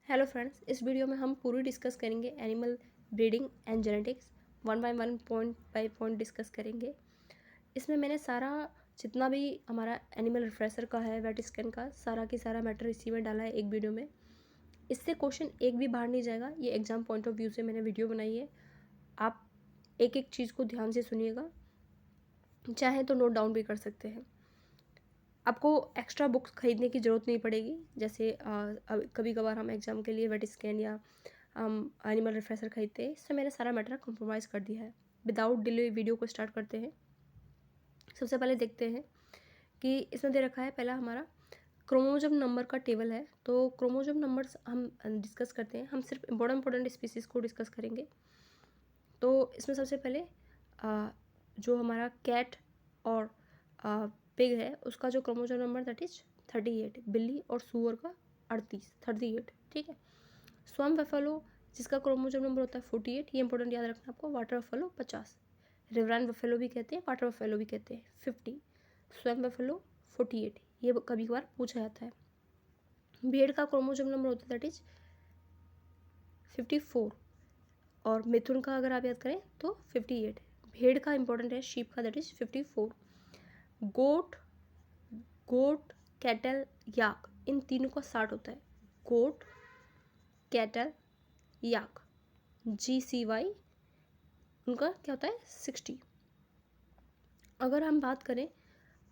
Hello friends, इस video में हम पूरी डिस्कस करेंगे animal breeding and genetics. One by one point by point discuss करेंगे। इसमें मैंने सारा जितना भी हमारा एनिमल रिफ्रेशर का है, वेट स्कैन का, सारा की सारा मैटर इसी में डाला है एक वीडियो में। इससे क्वेश्चन एक भी बाहर नहीं जाएगा। ये एग्जाम पॉइंट ऑफ व्यू से मैंने वीडियो बनाई है। आप एक एक चीज़ को ध्यान से सुनिएगा, चाहे तो नोट डाउन भी कर सकते हैं। आपको एक्स्ट्रा बुक्स खरीदने की ज़रूरत नहीं पड़ेगी। जैसे कभी कभार हम एग्ज़ाम के लिए वेट स्कैन या हम एनिमल रिफ्रेशर खरीदते हैं, इससे मैंने सारा मैटर कॉम्प्रोमाइज़ कर दिया है। विदाउट डिले वीडियो को स्टार्ट करते हैं। सबसे पहले देखते हैं कि इसमें दे रखा है, पहला हमारा क्रोमोजोम नंबर का टेबल है। तो क्रोमोजोम नंबर्स हम डिस्कस करते हैं। हम सिर्फ इंपॉर्टेंट स्पीसीज़ को डिस्कस करेंगे। तो इसमें सबसे पहले जो हमारा कैट और पिग है, उसका जो क्रोमोजोम नंबर दैट इज 38। बिल्ली और सुअर का 38। ठीक है। स्वम बफेलो जिसका क्रोमोजोम नंबर होता है 48, ये इंपॉर्टेंट याद रखना आपको। वाटर बफेलो 50, रिवरान बफेलो भी कहते हैं, वाटर बफेलो भी कहते हैं 50, स्वम बफेलो 48, ये कभी कभार पूछा जाता है। भेड़ का क्रोमोजोम नंबर होता है दैट इज 54, और मिथुन का अगर आप याद करें तो 58। भेड़ का इंपॉर्टेंट है, शीप का दैट इज 54। गोट कैटल याक, इन तीनों का 60 होता है। गोट कैटल याक GCY, उनका क्या होता है 60। अगर हम बात करें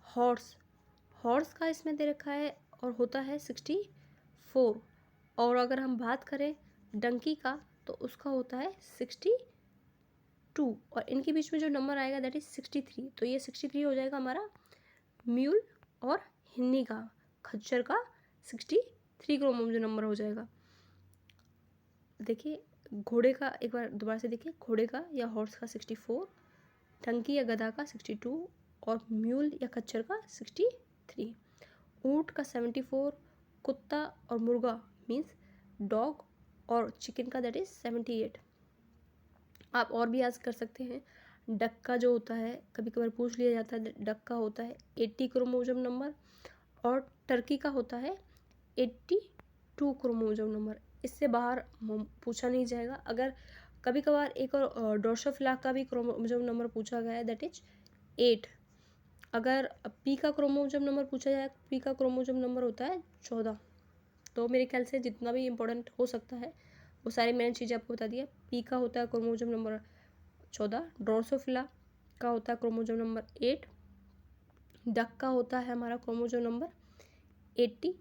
हॉर्स का इसमें दे रखा है और होता है 64। और अगर हम बात करें डंकी का तो उसका होता है 62, और इनके बीच में जो नंबर आएगा दैट इज 63। तो ये 63 हो जाएगा हमारा म्यूल और हिन्नी का, खच्चर का 63 क्रोमोसोम नंबर हो जाएगा। देखिए घोड़े का एक बार दोबारा से देखिए, घोड़े का या हॉर्स का 64, टंकी या गधा का 62 और म्यूल या खच्चर का 63। ऊँट का 74, कुत्ता और मुर्गा मीन्स डॉग और चिकन का दैट इज 78। आप और भी याद कर सकते हैं। डक का जो होता है, कभी कभार पूछ लिया जाता है, डक का होता है 80 क्रोमोसोम नंबर, और टर्की का होता है 82 क्रोमोसोम नंबर। इससे बाहर पूछा नहीं जाएगा। अगर कभी कभार एक और ड्रोसोफिला का भी क्रोमोसोम नंबर पूछा गया है दैट इज 8। अगर पी का क्रोमोसोम नंबर पूछा जाए, पी का क्रोमोसोम नंबर होता है 14। तो मेरे ख्याल से जितना भी इम्पोर्टेंट हो सकता है वो सारी मैंने चीज़ें आपको बता दी है। पी का होता है क्रोमोसोम नंबर 14, ड्रोसोफिला का होता है क्रोमोसोम नंबर 8, डक का होता है हमारा क्रोमोसोम नंबर 80,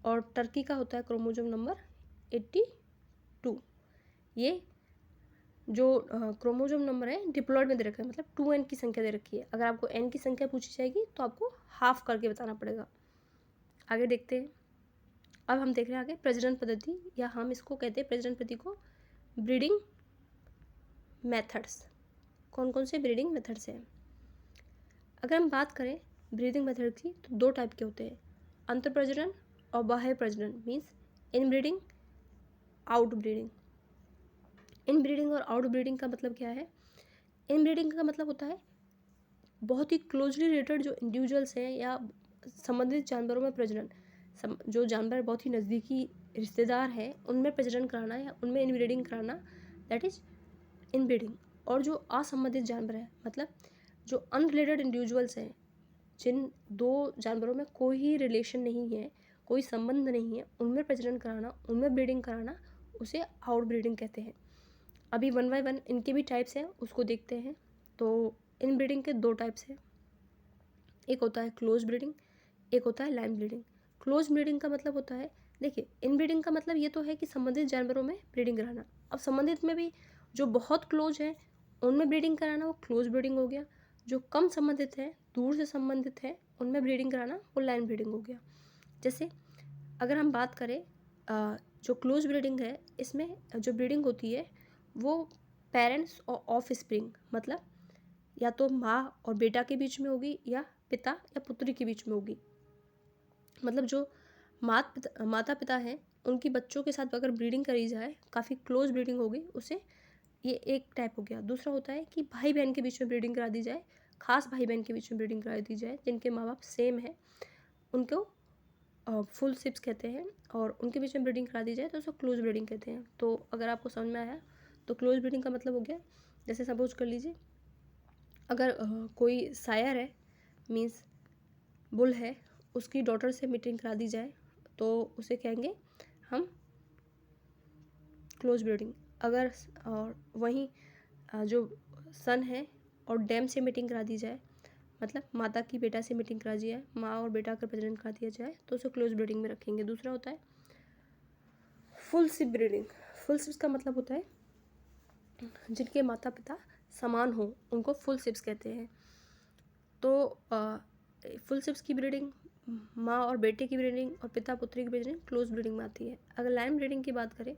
और टर्की का होता है क्रोमोसोम नंबर 82। ये जो क्रोमोसोम नंबर है डिप्लॉयड में दे रखा है, मतलब 2n की संख्या दे रखी है। अगर आपको n की संख्या पूछी जाएगी तो आपको हाफ करके बताना पड़ेगा। आगे देखते हैं। अब हम देख रहे हैं आगे प्रजनन पद्धति, या हम इसको कहते हैं प्रजनन पद्धति को ब्रीडिंग मेथड्स। कौन कौन से ब्रीडिंग मेथड्स हैं? अगर हम बात करें ब्रीडिंग मेथड की तो दो टाइप के होते हैं, अंतर प्रजनन और बाह्य प्रजनन। Means in breeding, out breeding. In breeding और आउट ब्रीडिंग का मतलब क्या है? इन ब्रीडिंग का मतलब होता है बहुत ही क्लोजली रिलेटेड जो इंडिविजुअल्स हैं या संबंधित जानवरों में प्रजनन, जो जानवर बहुत ही नज़दीकी रिश्तेदार हैं उनमें प्रजनन कराना या उनमें इनब्रीडिंग कराना, दैट इज इनब्रीडिंग। और जो असंबंधित जानवर है, मतलब जो अनरिलेटेड इंडिविजुअल्स हैं, जिन दो जानवरों में कोई ही रिलेशन नहीं है, कोई संबंध नहीं है, उनमें प्रजनन कराना, उनमें ब्रीडिंग कराना, उसे आउट ब्रीडिंग कहते हैं। अभी वन बाय वन इनके भी टाइप्स हैं, उसको देखते हैं। तो इन ब्रीडिंग के दो टाइप्स हैं, एक होता है क्लोज ब्रीडिंग, एक होता है लाइन ब्रीडिंग। क्लोज ब्रीडिंग का मतलब होता है, देखिए इन ब्रीडिंग का मतलब ये तो है कि संबंधित जानवरों में ब्रीडिंग कराना। अब संबंधित में भी जो बहुत क्लोज हैं उनमें ब्रीडिंग कराना वो क्लोज ब्रीडिंग हो गया, जो कम संबंधित है, दूर से संबंधित है, उनमें ब्रीडिंग कराना वो लाइन ब्रीडिंग हो गया। जैसे अगर हम बात करें जो क्लोज ब्रीडिंग है, इसमें जो ब्रीडिंग होती है वो पेरेंट्स और ऑफ स्प्रिंग, मतलब या तो माँ और बेटा के बीच में होगी या पिता या पुत्री के बीच में होगी। मतलब जो माता पिता हैं उनकी बच्चों के साथ अगर ब्रीडिंग करी जाए, काफ़ी क्लोज ब्रीडिंग होगी, उसे ये एक टाइप हो गया। दूसरा होता है कि भाई बहन के बीच में ब्रीडिंग करा दी जाए, खास भाई बहन के बीच में ब्रीडिंग करा दी जाए जिनके माँ बाप सेम है, उनको फुल सिप्स कहते हैं, और उनके बीच में ब्रीडिंग करा दी जाए तो उसको क्लोज ब्रीडिंग कहते हैं। तो अगर आपको समझ में आया तो क्लोज ब्रीडिंग का मतलब हो गया, जैसे सपोज कर लीजिए अगर कोई सायर है, मीन्स बुल है, उसकी डॉटर से मीटिंग करा दी जाए तो उसे कहेंगे हम क्लोज ब्रीडिंग। अगर और वहीं जो सन है और डैम से मीटिंग करा दी जाए, मतलब माता की बेटा से मीटिंग करा दी जाए, माँ और बेटा का प्रजनन करा दिया जाए तो उसे क्लोज ब्रीडिंग में रखेंगे। दूसरा होता है full sib breeding. Full sibs का मतलब होता है जिनके माता पिता समान हो, उनको फुल सिप्स कहते हैं। तो फुल सिप्स की ब्रीडिंग माँ और बेटे की ब्रीडिंग और पिता पुत्री की ब्रीडिंग क्लोज ब्रीडिंग में आती है। अगर लाइन ब्रीडिंग की बात करें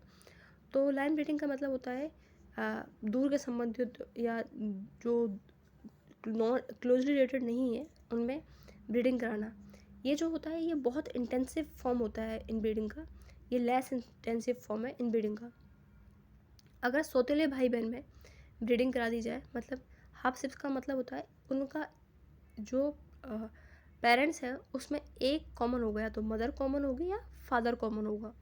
तो लाइन ब्रीडिंग का मतलब होता है दूर के संबंधित या जो नॉन क्लोजली रिलेटेड नहीं है उनमें ब्रीडिंग कराना। ये जो होता है ये बहुत इंटेंसिव फॉर्म होता है इन ब्रीडिंग का, ये लेस इंटेंसिव फॉर्म है इन ब्रीडिंग का। अगर सौतेले भाई बहन में ब्रीडिंग करा दी जाए, मतलब हाफ सिप्स का मतलब होता है उनका जो पेरेंट्स है उसमें एक कॉमन होगा, या तो मदर कॉमन होगी या फादर कॉमन होगा,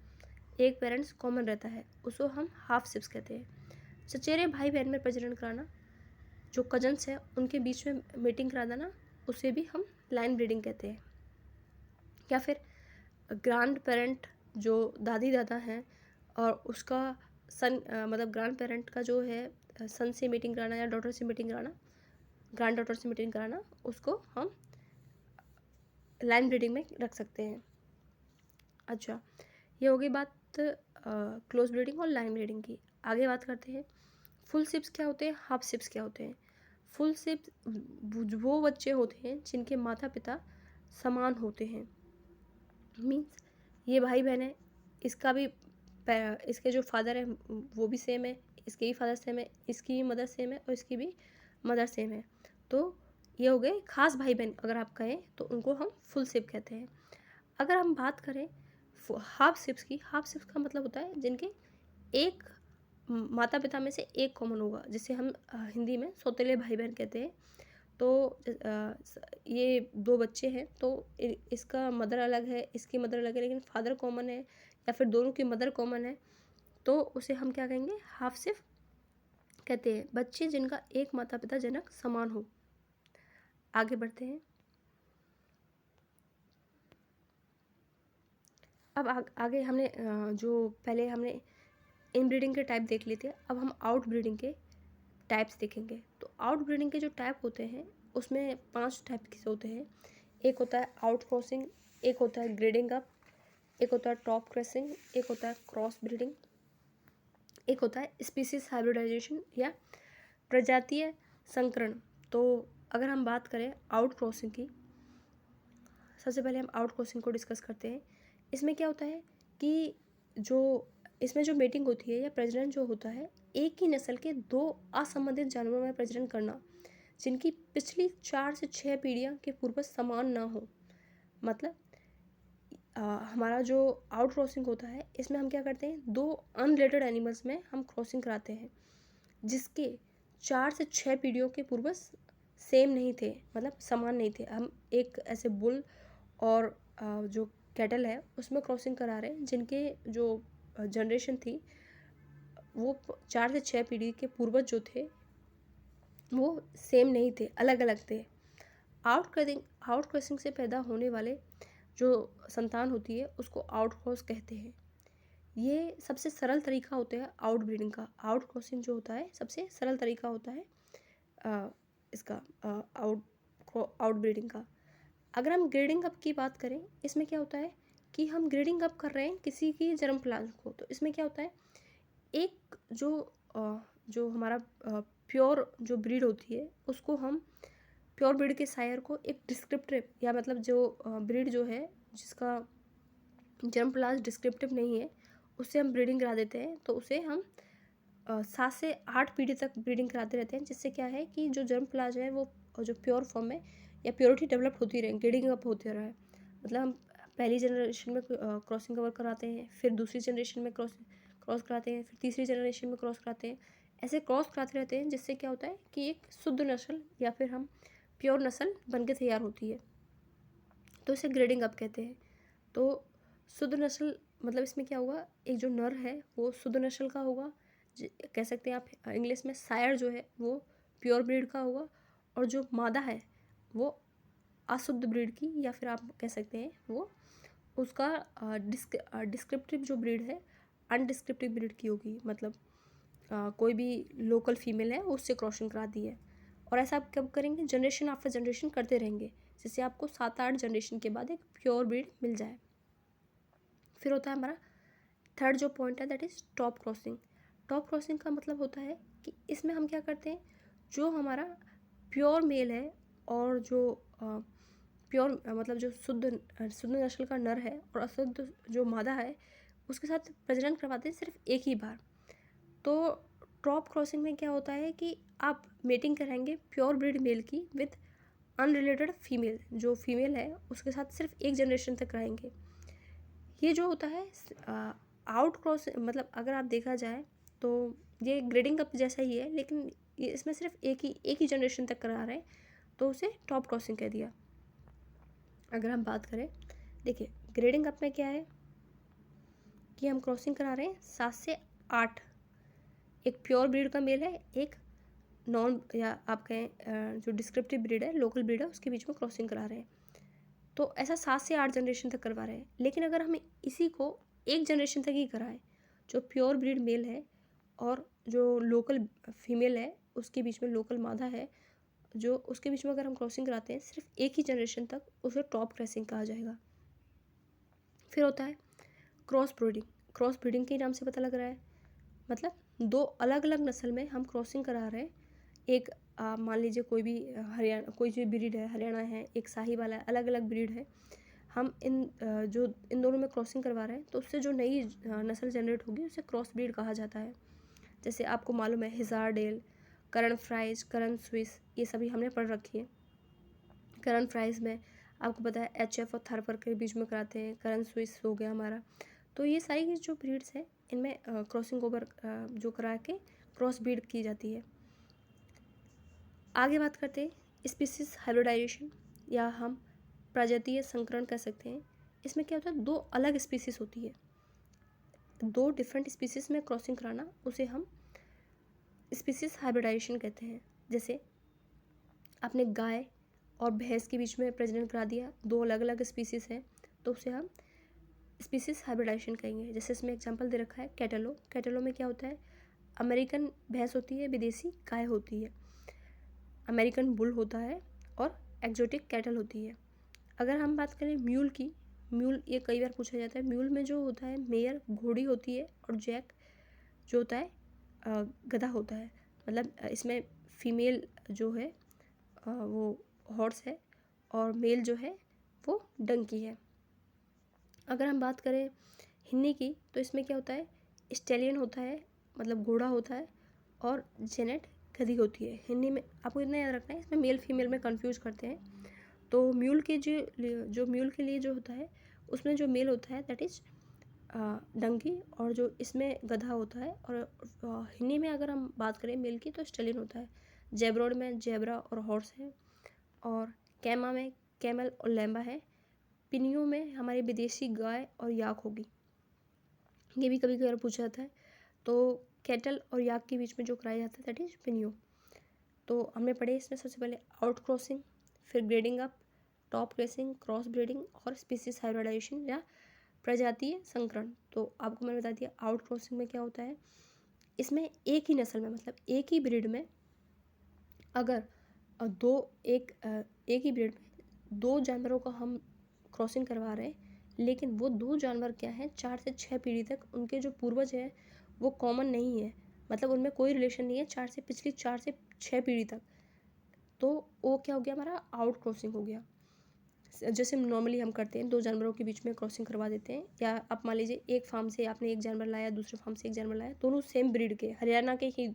एक पेरेंट्स कॉमन रहता है, उसको हम हाफ सिप्स कहते हैं। चचेरे भाई बहन में प्रजनन कराना, जो कजन्स हैं उनके बीच में मीटिंग करा देना, उसे भी हम लाइन ब्रीडिंग कहते हैं। या फिर ग्रैंड पेरेंट जो दादी दादा हैं और उसका सन मतलब ग्रैंड पेरेंट का जो है सन से मीटिंग कराना या डॉटर से मीटिंग कराना, ग्रैंड डॉटर से मीटिंग कराना, उसको हम लाइन ब्रीडिंग में रख सकते हैं। अच्छा, ये हो गई बात क्लोज ब्रीडिंग और लाइन ब्रीडिंग की। आगे बात करते हैं फुल सिप्स क्या होते हैं, हाफ सिप्स क्या होते हैं। फुल सिप्स वो बच्चे होते हैं जिनके माता पिता समान होते हैं, मीन्स ये भाई बहन है, इसका भी इसके जो फादर है वो भी सेम है, इसके भी फादर सेम है, इसकी भी मदर सेम है और इसकी भी मदर सेम है। तो ये हो गए खास भाई बहन, अगर आप कहें तो उनको हम फुल सिप कहते हैं। अगर हम बात करें हाफ सिप्स की, हाफ सिप्स का मतलब होता है जिनके एक माता पिता में से एक कॉमन होगा, जिसे हम हिंदी में सौतेले भाई बहन कहते हैं। तो ये दो बच्चे हैं तो इसका मदर अलग है, इसकी मदर अलग है, लेकिन फादर कॉमन है या फिर दोनों की मदर कॉमन है, तो उसे हम क्या कहेंगे, हाफ सिप कहते हैं। बच्चे जिनका एक माता पिता जनक समान हो। आगे बढ़ते हैं। अब आगे हमने जो पहले हमने इन ब्रीडिंग के टाइप देख लिए थे, अब हम आउट ब्रीडिंग के टाइप्स देखेंगे। तो आउट ब्रीडिंग के जो टाइप होते हैं उसमें 5 टाइप के होते हैं। एक होता है आउट क्रॉसिंग, एक होता है ग्रेडिंग अप, एक होता है टॉप क्रॉसिंग, एक होता है क्रॉस ब्रीडिंग, एक होता है स्पीसीज हाइब्रिडाइजेशन या प्रजातीय संकरण। तो अगर हम बात करें आउट क्रॉसिंग की, सबसे पहले हम आउट क्रॉसिंग को डिस्कस करते हैं। इसमें क्या होता है कि जो इसमें जो मेटिंग होती है या प्रजनन जो होता है, एक ही नस्ल के 2 असंबंधित जानवरों में प्रजनन करना जिनकी पिछली 4 से 6 पीढ़ियाँ के पूर्वज समान ना हो। मतलब हमारा जो आउट क्रॉसिंग होता है इसमें हम क्या करते हैं, 2 अनरिलेटेड एनिमल्स में हम क्रॉसिंग कराते हैं जिसके 4 से 6 पीढ़ियों के पूर्वज सेम नहीं थे, मतलब समान नहीं थे। हम एक ऐसे बुल और जो कैटल है उसमें क्रॉसिंग करा रहे हैं जिनके जो जनरेशन थी वो 4 से 6 पीढ़ी के पूर्वज जो थे वो सेम नहीं थे, अलग अलग थे। आउट क्रॉसिंग से पैदा होने वाले जो संतान होती है उसको आउट क्रॉस कहते हैं। ये सबसे सरल तरीका होता है आउट ब्रीडिंग का। आउट क्रॉसिंग जो होता है सबसे सरल तरीका होता है इसका आउट ब्रीडिंग का। अगर हम ग्रेडिंग अप की बात करें, इसमें क्या होता है कि हम ग्रेडिंग अप कर रहे हैं किसी की जन्म प्लान को। तो इसमें क्या होता है, एक जो हमारा प्योर जो ब्रीड होती है उसको हम प्योर ब्रीड के सायर को एक डिस्क्रिप्टिव या मतलब जो ब्रीड जो है जिसका जर्म प्लास डिस्क्रिप्टिव नहीं है उससे हम ब्रीडिंग करा देते हैं। तो उसे हम 7 से 8 पीढ़ी तक ब्रीडिंग कराते रहते हैं, जिससे क्या है कि जो जर्म प्लाज है वो जो प्योर फॉर्म है या प्योरिटी डेवलप होती रहे, ग्रेडिंग अप होते रहे। मतलब हम पहली जनरेशन में क्रॉसिंग कवर कराते हैं, फिर दूसरी जनरेशन में क्रॉस कराते हैं, फिर तीसरी जनरेशन में क्रॉस कराते हैं, ऐसे क्रॉस कराते रहते हैं जिससे क्या होता है कि एक शुद्ध नस्ल या फिर हम प्योर नस्ल बन के तैयार होती है। तो इसे ग्रेडिंग अप कहते हैं। तो शुद्ध नस्ल मतलब इसमें क्या होगा, एक जो नर है वो शुद्ध नस्ल का होगा, कह सकते हैं आप इंग्लिश में सायर जो है वो प्योर ब्रीड का होगा, और जो मादा है वो अशुद्ध ब्रीड की, या फिर आप कह सकते हैं वो उसका डिस्क्रिप्टिव जो ब्रीड है अनडिस्क्रिप्टिव ब्रीड की होगी, मतलब कोई भी लोकल फीमेल है उससे क्रॉसिंग करा दी है। और ऐसा आप कब करेंगे, जनरेशन आफ्टर जनरेशन करते रहेंगे, जिससे आपको 7-8 जनरेशन के बाद एक प्योर ब्रीड मिल जाए। फिर होता है हमारा थर्ड जो पॉइंट है, that is top crossing. Top crossing का मतलब होता है कि इसमें हम क्या करते हैं, जो हमारा प्योर मेल है और जो प्योर मतलब जो शुद्ध नस्ल का नर है और अशुद्ध जो मादा है उसके साथ प्रजनन करवाते हैं सिर्फ एक ही बार। तो टॉप क्रॉसिंग में क्या होता है कि आप मेटिंग कराएंगे प्योर ब्रीड मेल की विद अनरिलेटेड फीमेल, जो फीमेल है उसके साथ सिर्फ एक जनरेशन तक कराएंगे। ये जो होता है आउट क्रॉस, मतलब अगर आप देखा जाए तो ये ग्रेडिंग कप जैसा ही है, लेकिन ये इसमें सिर्फ एक ही जनरेशन तक करा रहे हैं, तो उसे टॉप क्रॉसिंग कह दिया। अगर हम बात करें, देखिए ग्रेडिंग अप में क्या है कि हम क्रॉसिंग करा रहे हैं 7 से 8, एक प्योर ब्रीड का मेल है, एक नॉन या आप कहें जो डिस्क्रिप्टिव ब्रीड है, लोकल ब्रीड है, उसके बीच में क्रॉसिंग करा रहे हैं। तो ऐसा 7 से 8 जनरेशन तक करवा रहे हैं। लेकिन अगर हम इसी को एक जनरेशन तक ही कराएं, जो प्योर ब्रीड मेल है और जो लोकल फीमेल है उसके बीच में लोकल मादा है, जो उसके बीच में अगर हम क्रॉसिंग कराते हैं सिर्फ एक ही जनरेशन तक, उसे टॉप क्रॉसिंग कहा जाएगा। फिर होता है क्रॉस ब्रीडिंग। क्रॉस ब्रीडिंग के नाम से पता लग रहा है, मतलब दो अलग अलग नस्ल में हम क्रॉसिंग करा रहे हैं। एक मान लीजिए कोई भी हरियाणा, कोई जो ब्रीड है हरियाणा है, एक साहिवाल है, अलग अलग ब्रीड है, हम इन दोनों में क्रॉसिंग करवा रहे हैं, तो उससे जो नई नस्ल जनरेट होगी उसे क्रॉस ब्रीड कहा जाता है। जैसे आपको मालूम है हिजारडेल, करण फ्राइज, करण स्विस, ये सभी हमने पढ़ रखी है। करण फ्राइज में आपको पता है HF और थरपर के बीच में कराते हैं, करण स्विस हो गया हमारा। तो ये सारी जो ब्रीड्स हैं इनमें क्रॉसिंग ओवर जो करा के क्रॉस ब्रीड की जाती है। आगे बात करते हैं स्पीसीज हाइब्रिडाइजेशन, या हम प्रजातीय संकरण कह सकते हैं। इसमें क्या होता है, दो अलग स्पीसीज होती है, दो डिफरेंट स्पीसीज में क्रॉसिंग कराना, उसे हम स्पीसीज हाइब्रिडाइजेशन कहते हैं। जैसे आपने गाय और भैंस के बीच में प्रजनन करा दिया, दो अलग अलग स्पीसीज हैं, तो उसे हम स्पीसीज हाइब्रिडाइजेशन कहेंगे। जैसे इसमें एग्जांपल दे रखा है कैटलो। कैटलो में क्या होता है, अमेरिकन भैंस होती है, विदेशी गाय होती है, अमेरिकन बुल होता है, और एक्जोटिक कैटल होती है। अगर हम बात करें म्यूल की, म्यूल ये कई बार पूछा जाता है, म्यूल में जो होता है मेयर घोड़ी होती है, और जैक जो होता है गधा होता है। मतलब इसमें फीमेल जो है वो हॉर्स है, और मेल जो है वो डंकी है। अगर हम बात करें हिन्नी की, तो इसमें क्या होता है, स्टेलियन होता है, मतलब घोड़ा होता है, और जेनेट गधी होती है। हिन्नी में आपको इतना याद रखना है, इसमें मेल फीमेल में कंफ्यूज करते हैं। तो म्यूल के जो म्यूल के लिए जो होता है, उसमें जो मेल होता है दैट इज़ डंकी, और जो इसमें गधा होता है। और हिन्नी में अगर हम बात करें मेल की, तो स्टेलियन होता है। जेब्रोड में जेब्रा और हॉर्स है, और कैमा में कैमल और लैम्बा है। पिनियों में हमारी विदेशी गाय और याक होगी, ये भी कभी कभार पूछा जाता है। तो कैटल और याक के बीच में जो कराया जाता है दैट इज पिनियो। तो हमने पढ़े इसमें सबसे पहले आउट क्रॉसिंग, फिर grading up, top crossing, cross breeding, और स्पीसीज हाइब्रिडाइजेशन या प्रजातीय संकरण। तो आपको मैंने बता दिया आउट क्रॉसिंग में क्या होता है, इसमें एक ही नस्ल में, मतलब एक ही ब्रीड में अगर एक ही ब्रीड में दो जानवरों का हम क्रॉसिंग करवा रहे हैं, लेकिन वो दो जानवर क्या है, 4 से 6 पीढ़ी तक उनके जो पूर्वज हैं वो कॉमन नहीं है, मतलब उनमें कोई रिलेशन नहीं है पिछली 4 से 6 पीढ़ी तक, तो वो क्या हो गया, हमारा आउट क्रॉसिंग हो गया। जैसे नॉर्मली हम करते हैं, दो जानवरों के बीच में क्रॉसिंग करवा देते हैं, या आप मान लीजिए एक फार्म से आपने एक जानवर लाया, दूसरे फार्म से एक जानवर लाया, दोनों सेम ब्रीड के, हरियाणा के ही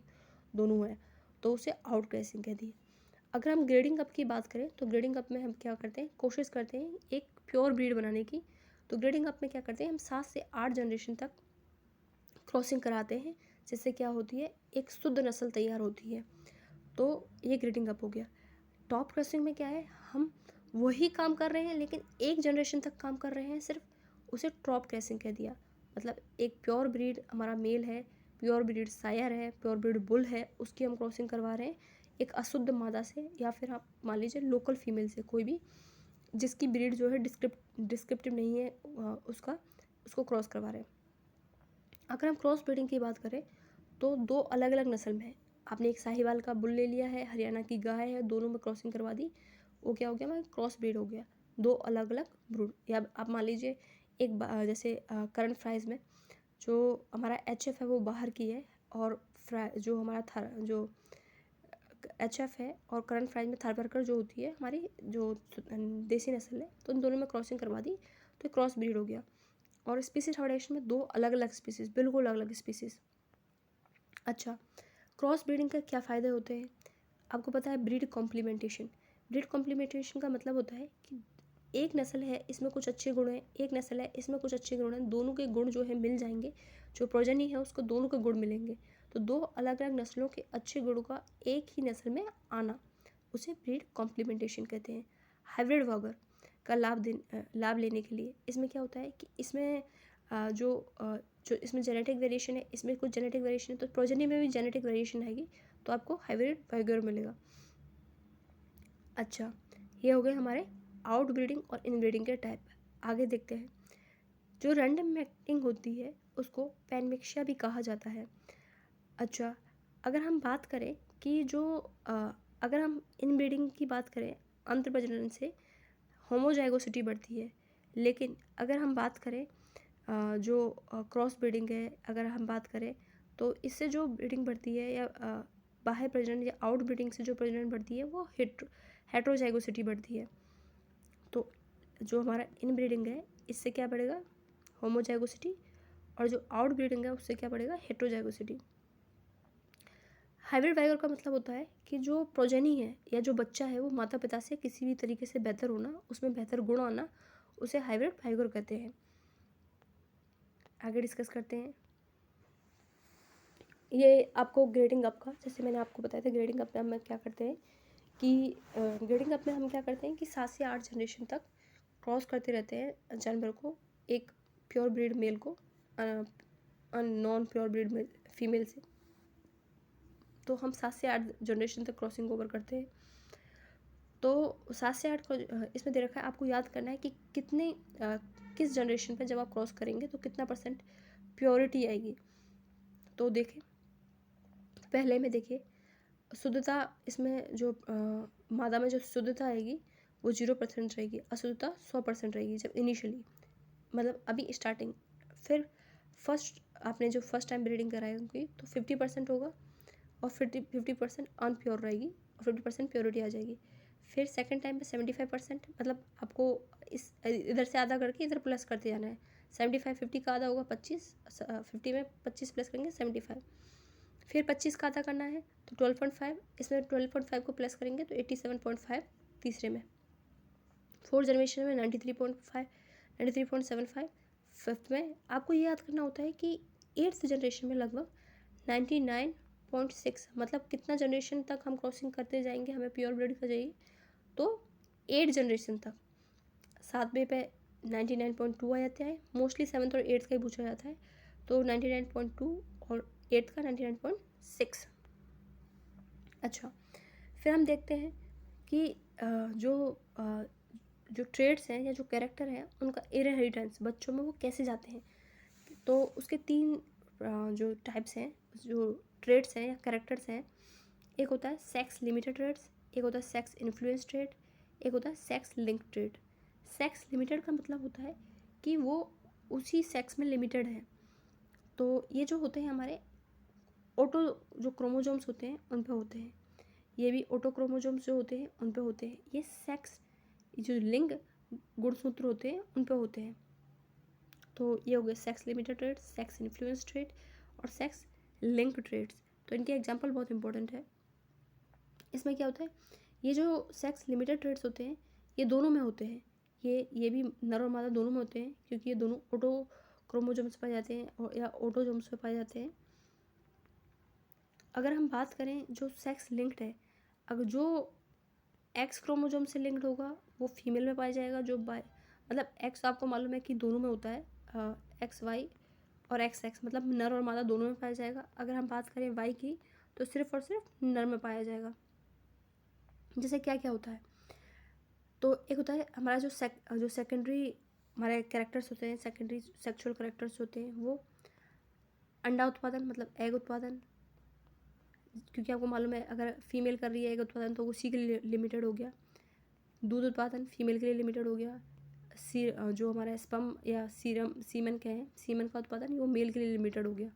दोनों हैं, तो उसे आउट क्रॉसिंग कह दी। अगर हम ग्रेडिंग अप की बात करें, तो ग्रेडिंग अप में हम क्या करते हैं, कोशिश करते हैं एक प्योर ब्रीड बनाने की। तो ग्रेडिंग अप में क्या करते हैं, हम 7 से 8 जनरेशन तक क्रॉसिंग कराते हैं, जिससे क्या होती है, एक शुद्ध नस्ल तैयार होती है। तो ये ग्रेडिंग अप हो गया। टॉप क्रॉसिंग में क्या है, हम वही काम कर रहे हैं, लेकिन एक जनरेशन तक काम कर रहे हैं सिर्फ, उसे टॉप क्रॉसिंग कह दिया। मतलब एक प्योर ब्रीड हमारा मेल है, प्योर ब्रीड सायर है, प्योर ब्रीड बुल है, उसकी हम क्रॉसिंग करवा रहे हैं एक अशुद्ध मादा से, या फिर आप मान लीजिए लोकल फीमेल से, कोई भी जिसकी ब्रीड जो है डिस्क्रिप्टिव नहीं है उसको क्रॉस करवा रहे हैं। अगर हम क्रॉस ब्रीडिंग की बात करें तो दो अलग अलग नस्ल में है। आपने एक साहिवाल का बुल ले लिया है, हरियाणा की गाय है, दोनों में क्रॉसिंग करवा दी, वो क्या हो गया हमारा क्रॉस ब्रीड हो गया, दो अलग अलग ब्रूड। या आप मान लीजिए एक जैसे करंट फ्राइज में जो हमारा HF है वो बाहर की है, और जो हमारा जो HF है और करंट फ्राइज में थारपारकर जो होती है हमारी जो देसी नस्ल है, तो उन दोनों में क्रॉसिंग करवा दी तो क्रॉस ब्रीड हो गया। और स्पीसीज हाइब्रिडेशन में दो अलग अलग स्पीसीज, बिल्कुल अलग अलग स्पीसीज। अच्छा, क्रॉस ब्रीडिंग के क्या फ़ायदे होते हैं? आपको पता है ब्रीड कॉम्प्लीमेंटेशन। ब्रीड कॉम्प्लीमेंटेशन का मतलब होता है कि एक नस्ल है इसमें कुछ अच्छे गुण हैं, एक नस्ल है इसमें कुछ अच्छे गुण हैं, दोनों के गुण जो है मिल जाएंगे, जो प्रोजनी है उसको दोनों के गुण मिलेंगे, तो दो अलग अलग नस्लों के अच्छे गुणों का एक ही नस्ल में आना, उसे ब्रीड कॉम्प्लीमेंटेशन कहते हैं। हाइब्रिड वागर का लाभ लेने के लिए इसमें क्या होता है कि इसमें जो इसमें जेनेटिक वेरिएशन है, इसमें कुछ जेनेटिक वेरिएशन है, तो प्रोजनी में भी जेनेटिक वेरिएशन आएगी, तो आपको हाइब्रिड वागर मिलेगा। अच्छा, ये हो गए हमारे आउट ब्रीडिंग और इन ब्रीडिंग के टाइप। आगे देखते हैं, जो रैंडम मैटिंग होती है उसको पैनमिक्सिया भी कहा जाता है। अच्छा, अगर हम बात करें कि अगर हम इन ब्रीडिंग की बात करें, अंतर प्रजनन से होमोजाइगोसिटी बढ़ती है, लेकिन अगर हम बात करें जो क्रॉस ब्रीडिंग है, अगर हम बात करें तो इससे जो ब्रीडिंग बढ़ती है या बाह्य प्रजनन या आउट ब्रीडिंग से जो प्रजनन बढ़ती है वो हेट्रोजाइगोसिटी बढ़ती है। तो जो हमारा इन ब्रीडिंग है इससे क्या बढ़ेगा, होमोजाइगोसिटी, और जो आउट ब्रीडिंग है उससे क्या बढ़ेगा, हेट्रोजाइगोसिटी। हाइब्रिड वाइगर का मतलब होता है कि जो प्रोजेनी है या जो बच्चा है वो माता पिता से किसी भी तरीके से बेहतर होना, उसमें बेहतर गुण आना, उसे हाइब्रिड वाइगर कहते हैं। आगे डिस्कस करते हैं। ये आपको ग्रेडिंग अप का, जैसे मैंने आपको बताया था ग्रेडिंग अप में हम क्या करते हैं कि ग्रेडिंग अप में हम क्या करते हैं कि 7 से 8 जनरेशन तक क्रॉस करते रहते हैं जानवर को, एक प्योर ब्रीड मेल को नॉन प्योर ब्रीड फीमेल से, तो हम 7 से 8 जनरेशन तक क्रॉसिंग ओवर करते हैं। तो 7 से 8 इसमें दे रखा है, आपको याद करना है कि किस जनरेशन पे जब आप क्रॉस करेंगे तो कितना % प्योरिटी आएगी। तो देखें, पहले में देखिए शुद्धता, इसमें जो मादा में जो शुद्धता आएगी वो 0% रहेगी, अशुद्धता 100% रहेगी जब इनिशियली, मतलब अभी स्टार्टिंग। फिर आपने जो फर्स्ट टाइम ब्रीडिंग कराएंगे तो 50% होगा, और 50% अनप्योर रहेगी, और 50% प्योरिटी आ जाएगी। फिर सेकंड टाइम पे 75%, मतलब आपको इस इधर से आधा करके इधर प्लस करते जाना है। 50 का आधा होगा 25, 50 में 25 प्लस करेंगे 75, फिर 25 का आधा करना है तो 12.5, इसमें 12.5 को प्लस करेंगे तो 87.5 तीसरे में, 4th जनरेशन में 93.5, 93.75, फिफ्थ में आपको ये याद करना होता है कि 8th जनरेशन में लगभग 99.6, मतलब कितना जनरेशन तक हम क्रॉसिंग करते जाएंगे हमें प्योर ब्रीड का चाहिए, तो 8 जनरेशन तक। 7वें पे 99.2 आ जाता है, मोस्टली 7th और 8th का ही पूछा जाता है, तो 99.2 और 8th का 99.6। अच्छा, फिर हम देखते हैं कि जो ट्रेड्स हैं या जो कैरेक्टर हैं उनका इनहेरिटेंस बच्चों में वो कैसे जाते हैं। तो उसके 3 जो टाइप्स हैं, जो ट्रेड्स हैं या कैरेक्टर्स हैं, एक होता है सेक्स लिमिटेड ट्रेड्स, एक होता है सेक्स इन्फ्लुएंस ट्रेड, एक होता है sex link trade. Sex limited का मतलब होता है कि वो उसी सेक्स में लिमिटेड है। तो ये जो होते हैं हमारे ऑटो जो क्रोमोजोम्स होते हैं उन पे होते हैं, ये भी ऑटो क्रोमोजोम्स जो होते हैं उन पे होते हैं। ये सेक्स जो लिंग गुणसूत्र होते हैं उन पे होते हैं। तो ये हो गए sex limited traits, sex influence trait और सेक्स लिंक ट्रेड्स। तो इनके एग्जांपल बहुत इंपॉर्टेंट है। इसमें क्या होता है, ये जो सेक्स लिमिटेड ट्रेड्स होते हैं ये दोनों में होते हैं, ये भी नर और मादा दोनों में होते हैं, क्योंकि ये दोनों ऑटो क्रोमोजोम्स पाए जाते हैं और या ऑटोजोम्स पे पाए जाते हैं। अगर हम बात करें जो सेक्स लिंक्ड है, अगर जो एक्स क्रोमोजोम से लिंक्ड होगा वो फीमेल में पाया जाएगा, जो मतलब एक्स आपको मालूम है कि दोनों में होता है, एक्स वाई और एक्स एक्स, मतलब नर और मादा दोनों में पाया जाएगा। अगर हम बात करें वाई की तो सिर्फ और सिर्फ नर में पाया जाएगा। जैसे क्या क्या होता है, तो एक होता है हमारा जो सेकेंडरी हमारे कैरेक्टर्स होते हैं, सेकेंडरी सेक्सुअल कैरेक्टर्स होते हैं, वो अंडा उत्पादन मतलब एग उत्पादन, क्योंकि आपको मालूम है अगर फीमेल कर रही है एग उत्पादन तो उसी के लिए लिमिटेड हो गया। दूध उत्पादन फीमेल के लिए लिमिटेड हो गया। जो हमारा स्पर्म या सीमन कहें, सीमन का उत्पादन वो मेल के लिए लिमिटेड हो गया।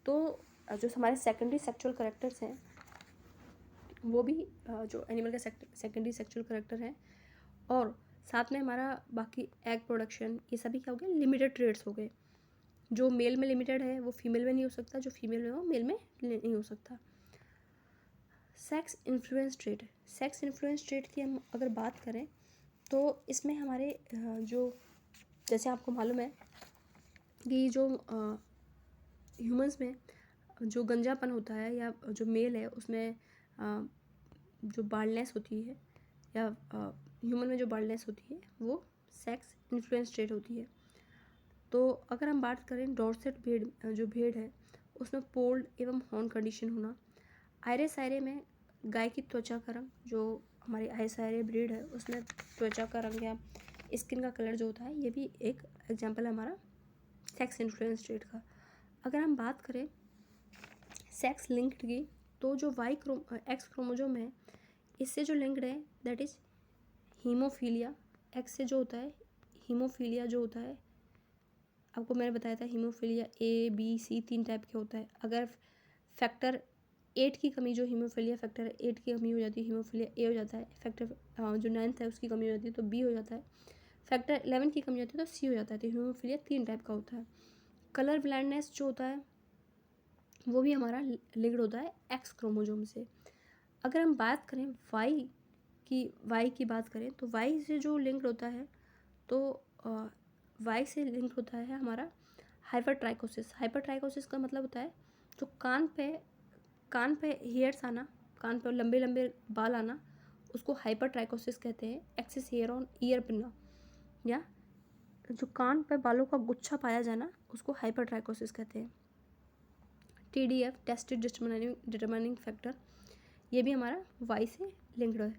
तो जो हमारे सेकेंडरी सेक्सुअल कैरेक्टर्स हैं वो भी जो एनिमल का सेकेंडरी सेक्सुअल कैरेक्टर है, और साथ में हमारा बाकी एग प्रोडक्शन, ये सभी क्या हो गया, लिमिटेड ट्रेड्स हो गए। जो मेल में लिमिटेड है वो फीमेल में नहीं हो सकता, जो फीमेल में हो मेल में नहीं हो सकता। Sex influence trade, sex influence trade की हम अगर बात करें तो इसमें हमारे जो जैसे आपको मालूम है कि जो ह्यूमंस में जो गंजापन होता है या जो मेल है उसमें जो बाल्डनेस होती है या ह्यूमन में जो बाल्डनेस होती है वो सेक्स इन्फ्लुएंस ट्रेड होती है। तो अगर हम बात करें डॉर्सेट भेड़ है उसमें पोल्ड एवं हॉर्न कंडीशन होना। आयरे सायरे में गाय की त्वचा का रंग, जो हमारी आयरे ब्रीड है उसमें त्वचा का रंग या स्किन का कलर जो होता है, ये भी एक एग्जांपल है हमारा सेक्स इन्फ्लुएंस ट्रेड का। अगर हम बात करें सेक्स लिंक्ड की, तो जो एक्स क्रोमोजोम है इससे जो लिंक्ड है दैट इज़ हीमोफीलिया। एक्स से जो होता है हीमोफीलिया जो होता है, आपको मैंने बताया था haemophilia A B C 3 type के होता है। अगर फैक्टर 8 की कमी, जो हीमोफीलिया फैक्टर 8 की कमी हो जाती है हीमोफीलिया A हो जाता है। फैक्टर जो 9th है उसकी कमी हो जाती है तो B हो जाता है। फैक्टर 11 की कमी होती है तो C हो जाता है। तो हीमोफीलिया 3 टाइप का होता है। कलर ब्लाइंडनेस जो होता है वो भी हमारा लिंक्ड होता है एक्स क्रोमोजोम से। अगर हम बात करें वाई की बात करें तो वाई से जो लिंक्ड होता है, तो वाई से लिंक होता है हमारा हाइपरट्राइकोसिस। हाइपरट्राइकोसिस का मतलब होता है जो कान पे हेयर्स आना, कान पे लंबे लंबे बाल आना, उसको हाइपरट्राइकोसिस कहते हैं। एक्सेस हेयर ऑन ईयर बनना, या जो कान पे बालों का गुच्छा पाया जाना, उसको हाइपरट्राइकोसिस कहते हैं। TDF टेस्टेड डिटरमाइनिंग फैक्टर, ये भी हमारा वाई से लिंक्ड है।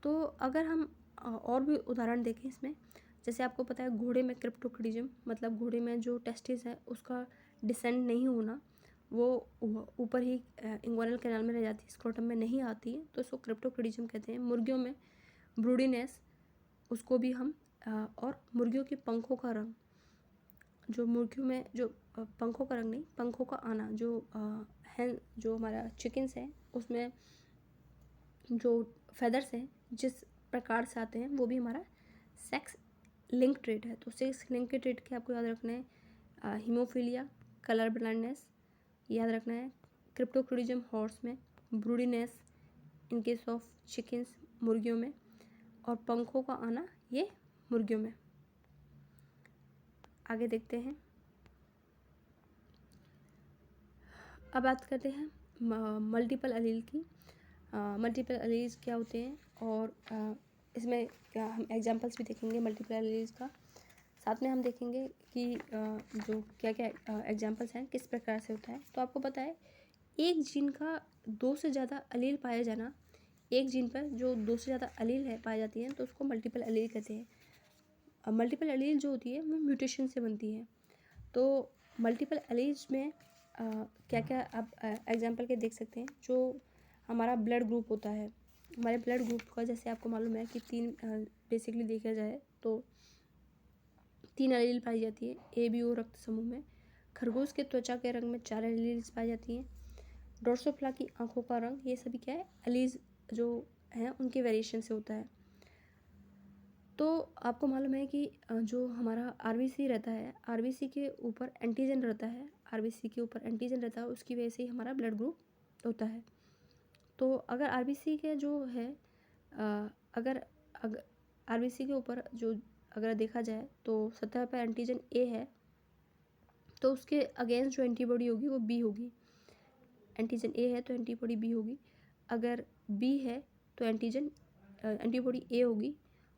तो अगर हम और भी उदाहरण देखें इसमें, जैसे आपको पता है घोड़े में क्रिप्टोक्रिडिज्म, मतलब घोड़े में जो टेस्टिस है उसका डिसेंड नहीं होना, वो ऊपर ही इंग्वानल कैनाल में रह जाती है, स्क्रोटम में नहीं आती है, तो इसको क्रिप्टोक्रिडिज्म कहते हैं। मुर्गियों में ब्रूडीनेस, उसको भी हम और मुर्गियों के पंखों का रंग, जो मुर्गियों में जो पंखों का रंग नहीं, पंखों का आना, जो हमारा चिकन्स है उसमें जो फेदर्स हैं जिस प्रकार से आते हैं, वो भी हमारा सेक्स लिंक ट्रेट है। तो सेक्स लिंक के ट्रेट के आपको याद रखना है हीमोफीलिया, कलर ब्लाइंडनेस याद रखना है, क्रिप्टोक्रिडिज्म हॉर्स में, broodiness in case of chickens मुर्गियों में, और पंखों का आना ये मुर्गियों में। आगे देखते हैं। अब बात करते हैं मल्टीपल अलील की। मल्टीपल अलील्स क्या होते हैं, और इसमें क्या हम एग्जांपल्स भी देखेंगे मल्टीपल अलील्स का। साथ में हम देखेंगे कि जो क्या क्या एग्जांपल्स हैं, किस प्रकार से होता है। तो आपको पता है एक जीन का 2 से ज़्यादा अलील पाया जाना, एक जीन पर जो 2 से ज़्यादा अलील है पाई जाती हैं तो उसको मल्टीपल अलील कहते हैं। मल्टीपल अलील जो होती है वो म्यूटेशन से बनती है। तो मल्टीपल अलील्स में क्या क्या आप एग्जांपल के देख सकते हैं। जो हमारा ब्लड ग्रुप होता है, हमारे ब्लड ग्रुप का जैसे आपको मालूम है कि 3 बेसिकली देखा जाए तो 3 एलील पाई जाती है ABO रक्त समूह में। खरगोश के त्वचा के रंग में 4 एलील्स पाई जाती हैं। ड्रोसोफ्ला की आंखों का रंग, ये सभी क्या है, एलील्स जो हैं उनके वेरिएशन से होता है। तो आपको मालूम है कि जो हमारा RBC रहता है, RBC के ऊपर एंटीजन रहता है, RBC के ऊपर एंटीजन रहता है, उसकी वजह से ही हमारा ब्लड ग्रुप होता है। तो अगर RBC के जो है अगर RBC के ऊपर जो अगर देखा जाए तो सतह पर एंटीजन A है तो उसके अगेंस्ट जो एंटीबॉडी होगी वो B होगी। एंटीजन A है तो एंटीबॉडी B होगी। अगर B है तो एंटीबॉडी A होगी,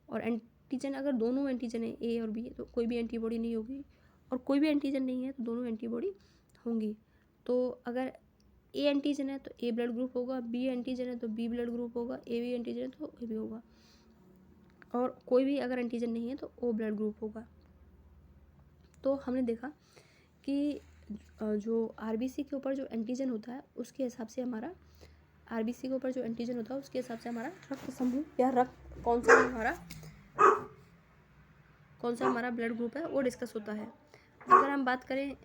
और एंटीजन अगर दोनों एंटीजन है ए और बी तो कोई भी एंटीबॉडी नहीं होगी, और कोई भी एंटीजन नहीं है तो दोनों एंटीबॉडी होंगी। तो अगर ए एंटीजन है तो ए ब्लड ग्रुप होगा, बी एंटीजन है तो बी ब्लड ग्रुप होगा, ए बी एंटीजन है तो ए बी होगा, और कोई भी अगर एंटीजन नहीं है तो ओ ब्लड ग्रुप होगा। तो हमने देखा कि जो आरबीसी के ऊपर जो एंटीजन होता है उसके हिसाब से हमारा आरबीसी के ऊपर जो एंटीजन होता है उसके हिसाब से हमारा रक्त समूह या रक्त कौन सा हमारा ब्लड ग्रुप है वो डिस्कस होता है। अगर हम बात करें